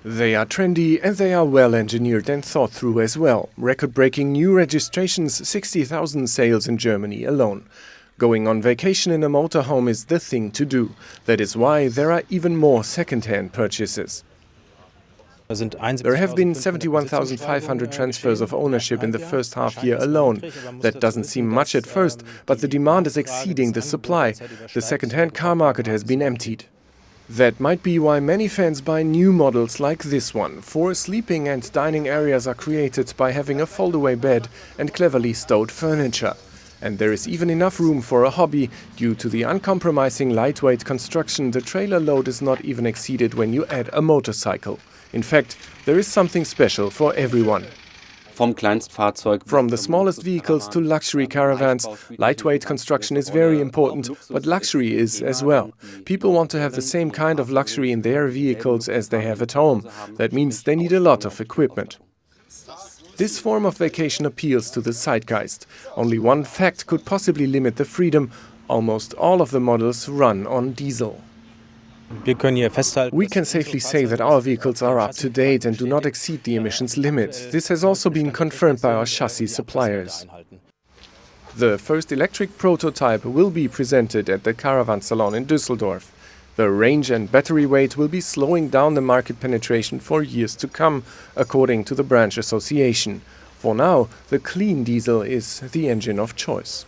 They are trendy and they are well engineered and thought through as well. Record-breaking new registrations, 60,000 sales in Germany alone. Going on vacation in a motorhome is the thing to do. That is why there are even more second-hand purchases. There have been 71,500 transfers of ownership in the first half year alone. That doesn't seem much at first, but the demand is exceeding the supply. The second-hand car market has been emptied. That might be why many fans buy new models like this one. 4 sleeping and dining areas are created by having a fold-away bed and cleverly stowed furniture. And there is even enough room for a hobby. Due to the uncompromising lightweight construction, the trailer load is not even exceeded when you add a motorcycle. In fact, there is something special for everyone. From the smallest vehicles to luxury caravans, lightweight construction is very important, but luxury is as well. People want to have the same kind of luxury in their vehicles as they have at home. That means they need a lot of equipment. This form of vacation appeals to the zeitgeist. Only one fact could possibly limit the freedom. Almost all of the models run on diesel. We can safely say that our vehicles are up to date and do not exceed the emissions limit. This has also been confirmed by our chassis suppliers. The first electric prototype will be presented at the Caravan Salon in Dusseldorf. The range and battery weight will be slowing down the market penetration for years to come, according to the branch association. For now, the clean diesel is the engine of choice.